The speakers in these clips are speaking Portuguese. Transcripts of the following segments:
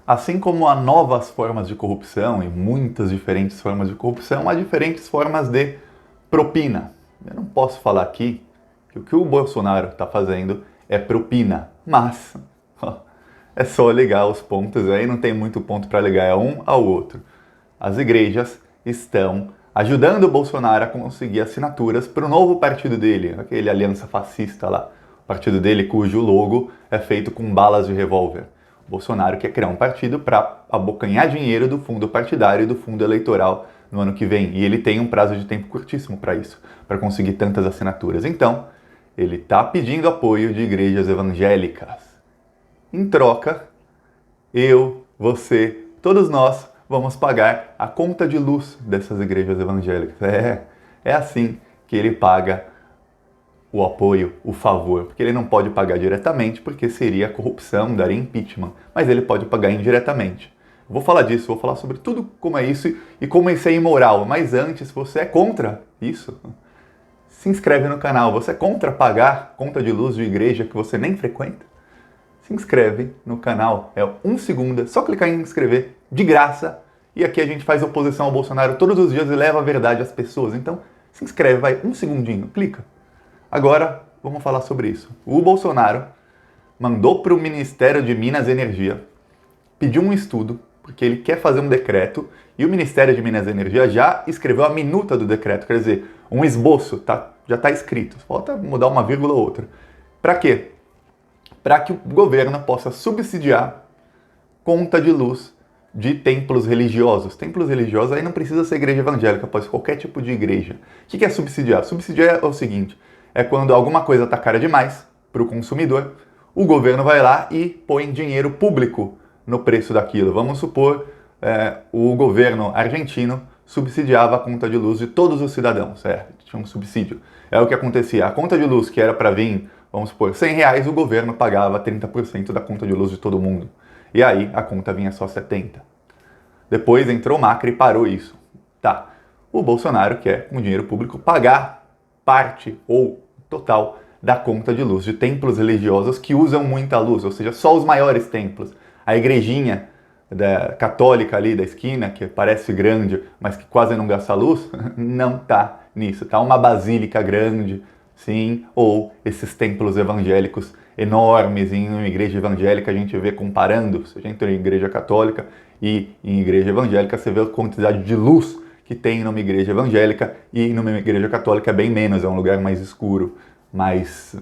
Assim como há novas formas de corrupção e muitas diferentes formas de corrupção, há diferentes formas de propina. Eu não posso falar aqui que o Bolsonaro está fazendo é propina, mas é só ligar os pontos aí, não tem muito ponto para ligar é um ao outro. As igrejas estão ajudando o Bolsonaro a conseguir assinaturas para o novo partido dele, aquele aliança fascista lá, o partido dele cujo logo é feito com balas de revólver. O Bolsonaro quer criar um partido para abocanhar dinheiro do fundo partidário e do fundo eleitoral no ano que vem. E ele tem um prazo de tempo curtíssimo para isso, para conseguir tantas assinaturas. Então, ele está pedindo apoio de igrejas evangélicas. Em troca, eu, você, todos nós vamos pagar a conta de luz dessas igrejas evangélicas. É assim que ele paga o apoio, o favor, porque ele não pode pagar diretamente, porque seria corrupção, daria impeachment, mas ele pode pagar indiretamente. Eu vou falar disso, vou falar sobre tudo como é isso e como isso é imoral, mas antes, se você é contra isso, se inscreve no canal. Você é contra pagar conta de luz de igreja que você nem frequenta? Se inscreve no canal, é 1 segundo, é só clicar em inscrever, de graça, e aqui a gente faz oposição ao Bolsonaro todos os dias e leva a verdade às pessoas, então se inscreve, vai, 1 segundinho, clica. Agora, vamos falar sobre isso. O Bolsonaro mandou para o Ministério de Minas e Energia, pediu um estudo, porque ele quer fazer um decreto, e o Ministério de Minas e Energia já escreveu a minuta do decreto, quer dizer, um esboço, já está escrito, falta mudar uma vírgula ou outra. Para quê? Para que o governo possa subsidiar conta de luz de templos religiosos. Templos religiosos aí não precisa ser igreja evangélica, pode ser qualquer tipo de igreja. O que é subsidiar? Subsidiar é o seguinte, é quando alguma coisa está cara demais para o consumidor, o governo vai lá e põe dinheiro público no preço daquilo. Vamos supor, o governo argentino subsidiava a conta de luz de todos os cidadãos. Tinha um subsídio. É o que acontecia. A conta de luz que era para vir, vamos supor, R$100, o governo pagava 30% da conta de luz de todo mundo. E aí a conta vinha só 70. Depois entrou o Macri e parou isso. Tá. O Bolsonaro quer, com dinheiro público, pagar parte ou total da conta de luz de templos religiosos que usam muita luz, ou seja, só os maiores templos. A igrejinha católica ali da esquina, que parece grande, mas que quase não gasta luz, não tá nisso. Tá uma basílica grande, sim, ou esses templos evangélicos enormes. Em uma igreja evangélica a gente vê comparando, se a gente entra em igreja católica e em igreja evangélica, você vê a quantidade de luz que tem numa igreja evangélica e numa igreja católica é bem menos, é um lugar mais escuro, mais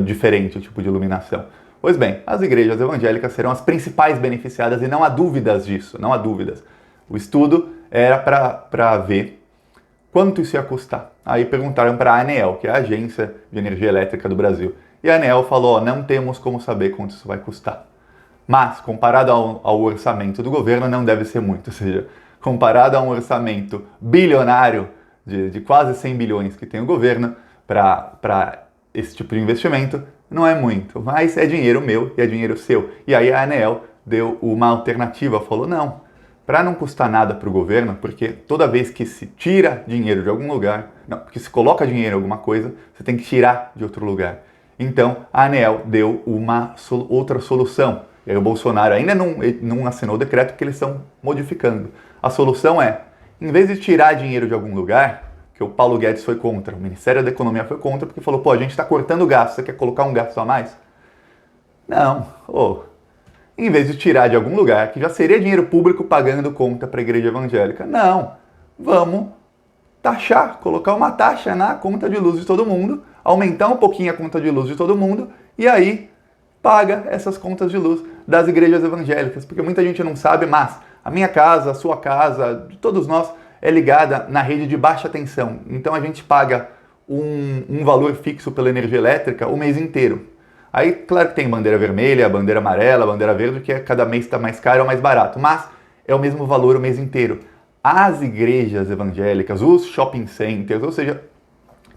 diferente o tipo de iluminação. Pois bem, as igrejas evangélicas serão as principais beneficiadas e não há dúvidas disso, não há dúvidas. O estudo era para ver quanto isso ia custar. Aí perguntaram para a ANEEL, que é a Agência de Energia Elétrica do Brasil. E a ANEEL falou, não temos como saber quanto isso vai custar. Mas, comparado ao orçamento do governo, não deve ser muito. Ou seja, comparado a um orçamento bilionário de quase 100 bilhões que tem o governo para esse tipo de investimento, não é muito, mas é dinheiro meu e é dinheiro seu. E aí a ANEEL deu uma alternativa, falou, não, para não custar nada para o governo, porque toda vez que se tira dinheiro de algum lugar, não, porque se coloca dinheiro em alguma coisa, você tem que tirar de outro lugar. Então a ANEEL deu uma outra solução. E aí o Bolsonaro ainda não assinou o decreto porque eles estão modificando. A solução é, em vez de tirar dinheiro de algum lugar, que o Paulo Guedes foi contra, o Ministério da Economia foi contra, porque falou, pô, a gente está cortando gasto, você quer colocar um gasto a mais? Não, em vez de tirar de algum lugar, que já seria dinheiro público pagando conta para a igreja evangélica, não, vamos taxar, colocar uma taxa na conta de luz de todo mundo, aumentar um pouquinho a conta de luz de todo mundo, e aí paga essas contas de luz das igrejas evangélicas, porque muita gente não sabe, mas a minha casa, a sua casa, de todos nós, é ligada na rede de baixa tensão. Então a gente paga um valor fixo pela energia elétrica o mês inteiro. Aí, claro que tem bandeira vermelha, bandeira amarela, bandeira verde, que cada mês está mais caro ou mais barato, mas é o mesmo valor o mês inteiro. As igrejas evangélicas, os shopping centers, ou seja,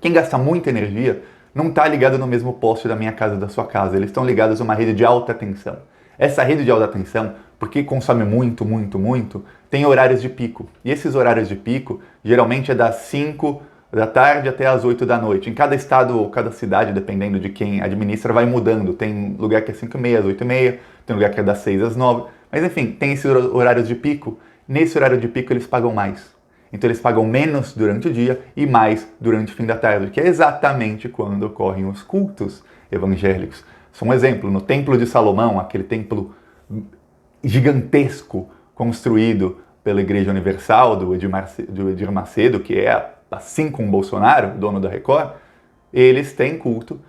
quem gasta muita energia, não está ligado no mesmo poste da minha casa e da sua casa, eles estão ligados a uma rede de alta tensão. Essa rede de alta tensão, porque consome muito, muito, muito, tem horários de pico. E esses horários de pico, geralmente é das 5 da tarde até as 8 da noite. Em cada estado ou cada cidade, dependendo de quem administra, vai mudando. Tem lugar que é 5h30, às 8h30, tem lugar que é das 6 às 9, Mas enfim, tem esses horários de pico. Nesse horário de pico eles pagam mais. Então eles pagam menos durante o dia e mais durante o fim da tarde, que é exatamente quando ocorrem os cultos evangélicos. Só um exemplo, no Templo de Salomão, aquele templo gigantesco construído pela Igreja Universal do Edir Macedo, que é assim como o Bolsonaro, dono da Record, eles têm culto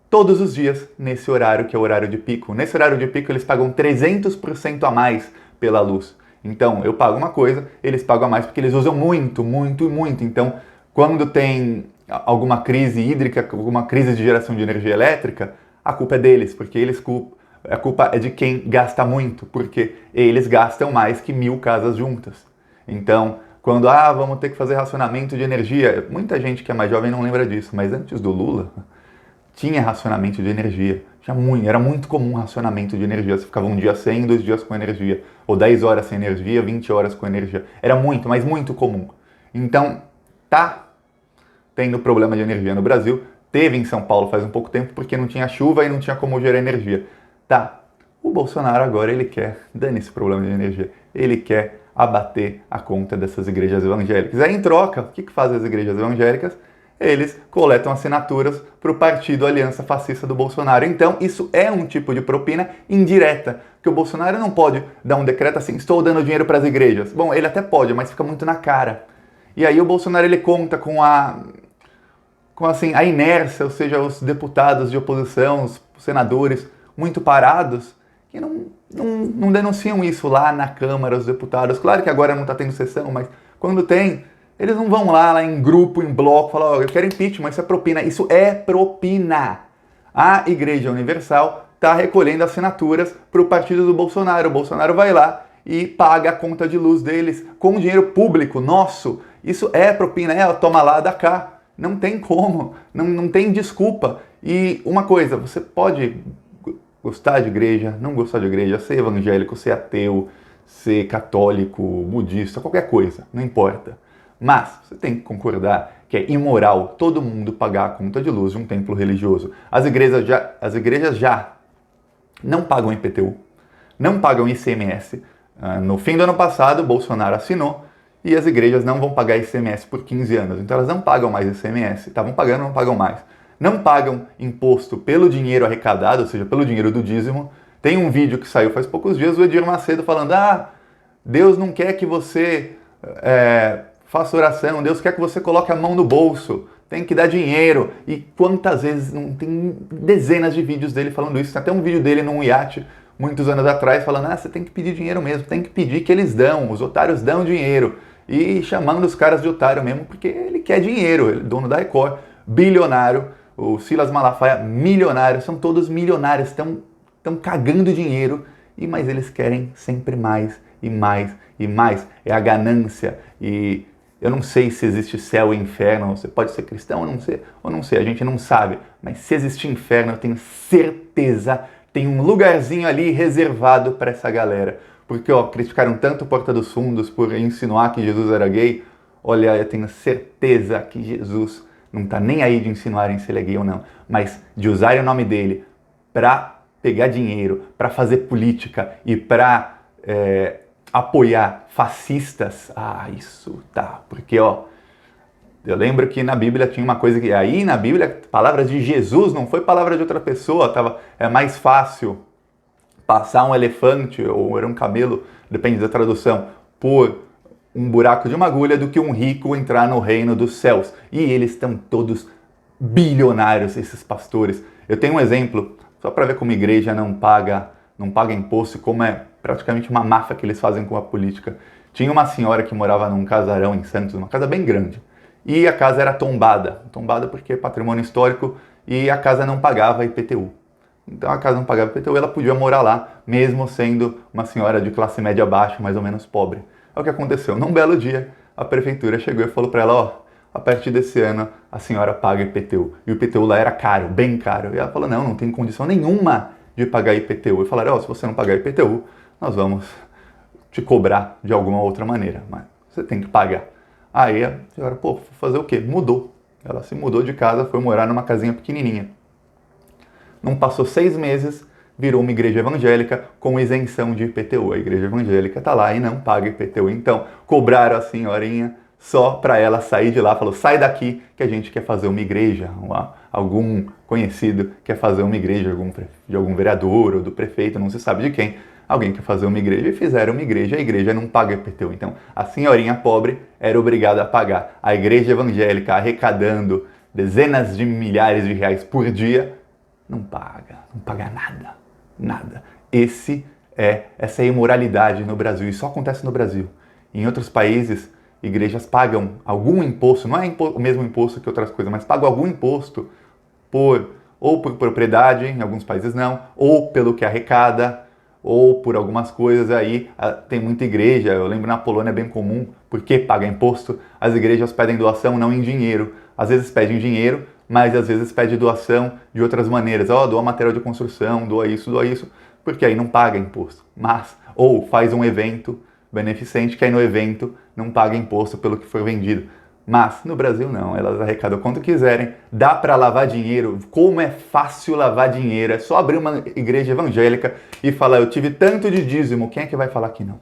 todos os dias nesse horário que é o horário de pico. Nesse horário de pico eles pagam 300% a mais pela luz. Então, eu pago uma coisa, eles pagam a mais porque eles usam muito, muito e muito. Então, quando tem alguma crise hídrica, alguma crise de geração de energia elétrica, a culpa é deles, porque a culpa é de quem gasta muito, porque eles gastam mais que 1000 casas juntas. Então, quando, vamos ter que fazer racionamento de energia, muita gente que é mais jovem não lembra disso, mas antes do Lula, tinha racionamento de energia. Era muito comum racionamento de energia. Você ficava um dia sem, 2 dias com energia. Ou 10 horas sem energia, 20 horas com energia. Era muito, mas muito comum. Então, tá tendo problema de energia no Brasil. Teve em São Paulo faz um pouco tempo, porque não tinha chuva e não tinha como gerar energia. Tá, o Bolsonaro agora ele quer, dane-se problema de energia, ele quer abater a conta dessas igrejas evangélicas. Aí em troca, o que fazem as igrejas evangélicas? Eles coletam assinaturas para o partido Aliança Fascista do Bolsonaro. Então, isso é um tipo de propina indireta, que o Bolsonaro não pode dar um decreto assim, estou dando dinheiro para as igrejas. Bom, ele até pode, mas fica muito na cara. E aí o Bolsonaro ele conta com a inércia, ou seja, os deputados de oposição, os senadores muito parados, que não denunciam isso lá na Câmara, os deputados. Claro que agora não está tendo sessão, mas quando tem, eles não vão lá em grupo, em bloco, falar, eu quero impeachment, isso é propina. Isso é propina. A Igreja Universal está recolhendo assinaturas para o partido do Bolsonaro. O Bolsonaro vai lá e paga a conta de luz deles com dinheiro público, nosso. Isso é propina, toma lá, dá cá. Não tem como, não tem desculpa. E uma coisa, você pode gostar de igreja, não gostar de igreja, ser evangélico, ser ateu, ser católico, budista, qualquer coisa, não importa. Mas você tem que concordar que é imoral todo mundo pagar a conta de luz de um templo religioso. As igrejas já não pagam IPTU, não pagam ICMS. No fim do ano passado, Bolsonaro assinou e as igrejas não vão pagar ICMS por 15 anos. Então elas não pagam mais ICMS. Estavam pagando, não pagam mais. Não pagam imposto pelo dinheiro arrecadado, ou seja, pelo dinheiro do dízimo. Tem um vídeo que saiu faz poucos dias, o Edir Macedo falando, Deus não quer que você faça oração, Deus quer que você coloque a mão no bolso, tem que dar dinheiro. E quantas vezes, não tem dezenas de vídeos dele falando isso. Tem até um vídeo dele num iate, muitos anos atrás, falando, você tem que pedir dinheiro mesmo, tem que pedir que eles dão, os otários dão dinheiro. E chamando os caras de otário mesmo, porque ele quer dinheiro, ele é dono da Record, bilionário, o Silas Malafaia, milionário, são todos milionários, estão cagando dinheiro, mas eles querem sempre mais e mais e mais. É a ganância. E eu não sei se existe céu e inferno, você pode ser cristão ou não sei, a gente não sabe. Mas se existe inferno, eu tenho certeza, tem um lugarzinho ali reservado para essa galera. Porque, criticaram tanto Porta dos Fundos por insinuar que Jesus era gay. Olha, eu tenho certeza que Jesus não está nem aí de insinuarem se ele é gay ou não, mas de usarem o nome dele para pegar dinheiro, para fazer política e para apoiar fascistas. Isso tá, porque eu lembro que na Bíblia tinha uma coisa que aí na Bíblia, palavras de Jesus não foi palavra de outra pessoa, é mais fácil passar um elefante ou era um camelo, depende da tradução, por um buraco de uma agulha do que um rico entrar no reino dos céus. E eles estão todos bilionários, esses pastores. Eu tenho um exemplo, só para ver como a igreja não paga imposto, como é praticamente uma máfia que eles fazem com a política. Tinha uma senhora que morava num casarão em Santos, uma casa bem grande, e a casa era tombada porque é patrimônio histórico e a casa não pagava IPTU. Então a casa não pagava IPTU, ela podia morar lá, mesmo sendo uma senhora de classe média baixa, mais ou menos pobre. É o que aconteceu. Num belo dia, a prefeitura chegou e falou para ela, a partir desse ano a senhora paga IPTU. E o IPTU lá era caro, bem caro. E ela falou, não tem condição nenhuma de pagar IPTU. E falaram, se você não pagar IPTU, nós vamos te cobrar de alguma outra maneira, mas você tem que pagar. Aí a senhora, fazer o quê? Mudou. Ela se mudou de casa, foi morar numa casinha pequenininha. Não passou 6 meses, virou uma igreja evangélica com isenção de IPTU. A igreja evangélica está lá e não paga IPTU. Então, cobraram a senhorinha só para ela sair de lá. Falou, sai daqui que a gente quer fazer uma igreja. Algum conhecido quer fazer uma igreja, de algum vereador ou do prefeito, não se sabe de quem. Alguém quer fazer uma igreja e fizeram uma igreja, a igreja não paga IPTU. Então, a senhorinha pobre era obrigada a pagar. A igreja evangélica arrecadando dezenas de milhares de reais por dia, não paga nada, nada. Essa é a imoralidade no Brasil, e só acontece no Brasil. Em outros países, igrejas pagam algum imposto, não é o mesmo imposto que outras coisas, mas pagam algum imposto ou por propriedade, em alguns países não, ou pelo que arrecada, ou por algumas coisas. Aí tem muita igreja, eu lembro na Polônia é bem comum, porque paga imposto, as igrejas pedem doação não em dinheiro, às vezes pedem dinheiro, mas às vezes pede doação de outras maneiras, doa material de construção, doa isso, porque aí não paga imposto, ou faz um evento beneficente, que aí no evento não paga imposto pelo que foi vendido. Mas no Brasil não, elas arrecadam quanto quiserem, dá para lavar dinheiro. Como é fácil lavar dinheiro, é só abrir uma igreja evangélica e falar, eu tive tanto de dízimo, quem é que vai falar que não?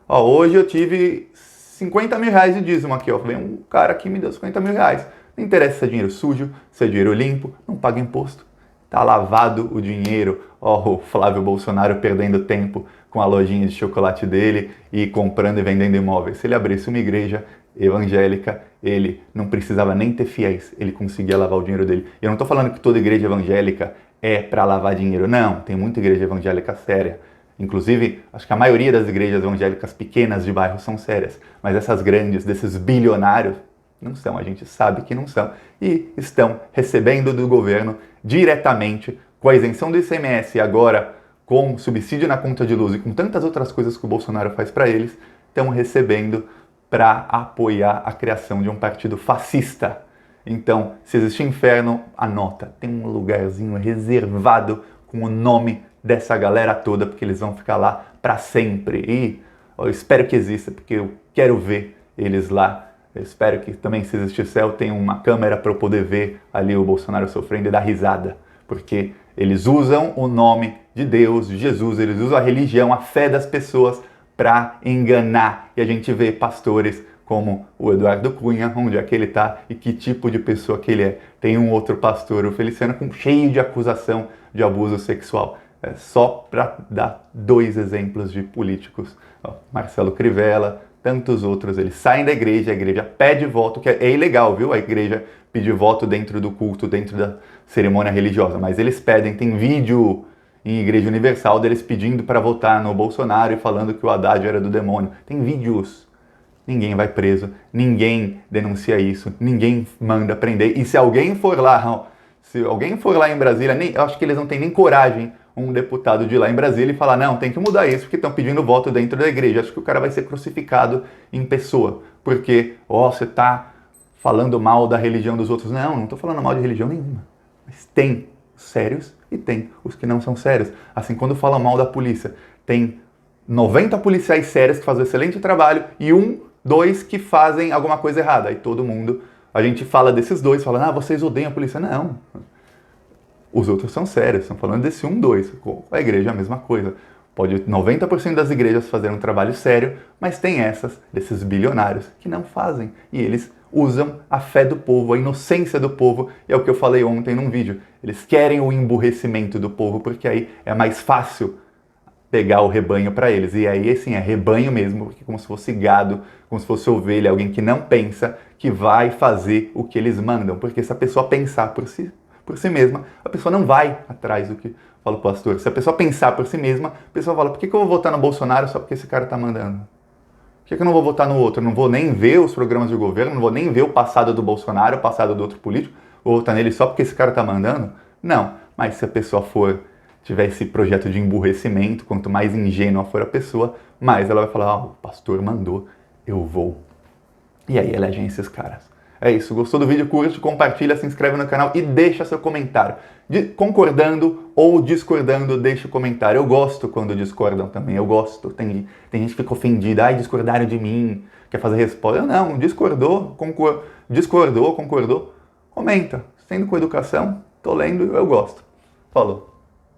Hoje eu tive 50 mil reais de dízimo aqui, vem um cara aqui me deu 50 mil reais. Não interessa se é dinheiro sujo, se é dinheiro limpo, não paga imposto. Tá lavado o dinheiro. O Flávio Bolsonaro perdendo tempo com a lojinha de chocolate dele e comprando e vendendo imóveis. Se ele abrisse uma igreja evangélica, ele não precisava nem ter fiéis, ele conseguia lavar o dinheiro dele. E eu não estou falando que toda igreja evangélica é para lavar dinheiro, não. Tem muita igreja evangélica séria. Inclusive, acho que a maioria das igrejas evangélicas pequenas de bairro são sérias. Mas essas grandes, desses bilionários, não são, a gente sabe que não são. E estão recebendo do governo diretamente, com a isenção do ICMS e agora com subsídio na conta de luz e com tantas outras coisas que o Bolsonaro faz para eles, estão recebendo para apoiar a criação de um partido fascista. Então, se existe inferno, anota. Tem um lugarzinho reservado com o nome dessa galera toda, porque eles vão ficar lá para sempre. E eu espero que exista, porque eu quero ver eles lá. Eu espero que também, se existir céu, tenha uma câmera para eu poder ver ali o Bolsonaro sofrendo e dar risada. Porque eles usam o nome de Deus, de Jesus, eles usam a religião, a fé das pessoas para enganar. E a gente vê pastores como o Eduardo Cunha, onde é que ele está e que tipo de pessoa que ele é. Tem um outro pastor, o Feliciano, cheio de acusação de abuso sexual. Só para dar 2 exemplos de políticos. Marcelo Crivella, tantos outros, eles saem da igreja, a igreja pede voto, que é ilegal, viu? A igreja pedir voto dentro do culto, dentro da cerimônia religiosa, mas eles pedem, tem vídeo em Igreja Universal deles pedindo para votar no Bolsonaro e falando que o Haddad era do demônio. Tem vídeos. Ninguém vai preso, ninguém denuncia isso, ninguém manda prender. E se alguém for lá em Brasília, eu acho que eles não têm nem coragem, um deputado de lá em Brasília, e falar, não, tem que mudar isso, porque estão pedindo voto dentro da igreja. Acho que o cara vai ser crucificado em pessoa, porque, você está falando mal da religião dos outros. Não estou falando mal de religião nenhuma. Mas tem os sérios e tem os que não são sérios. Assim, quando falam mal da polícia, tem 90 policiais sérios que fazem um excelente trabalho e 2 que fazem alguma coisa errada. Aí todo mundo, a gente fala desses 2, fala, vocês odeiam a polícia. Não. Os outros são sérios, estão falando desse 2. Com a igreja é a mesma coisa. Pode 90% das igrejas fazerem um trabalho sério, mas tem desses bilionários, que não fazem. E eles usam a fé do povo, a inocência do povo, e é o que eu falei ontem num vídeo. Eles querem o emburrecimento do povo, porque aí é mais fácil pegar o rebanho para eles. E aí, assim, é rebanho mesmo, porque como se fosse gado, como se fosse ovelha, alguém que não pensa, que vai fazer o que eles mandam. Porque se a pessoa pensar por si mesma, a pessoa não vai atrás do que fala o pastor. Se a pessoa pensar por si mesma, a pessoa fala, por que eu vou votar no Bolsonaro só porque esse cara tá mandando? Por que eu não vou votar no outro? Eu não vou nem ver os programas de governo, não vou nem ver o passado do Bolsonaro, o passado do outro político, vou votar nele só porque esse cara tá mandando? Não. Mas se a pessoa tiver esse projeto de emburrecimento, quanto mais ingênua for a pessoa, mais ela vai falar, o pastor mandou, eu vou. E aí elegem esses caras. É isso, gostou do vídeo? Curte, compartilha, se inscreve no canal e deixa seu comentário. Concordando ou discordando, deixa o comentário. Eu gosto quando discordam também, eu gosto. Tem gente que fica ofendida, discordaram de mim, quer fazer resposta. Eu não, discordou, concordou, comenta. Sendo com educação, tô lendo, eu gosto. Falou.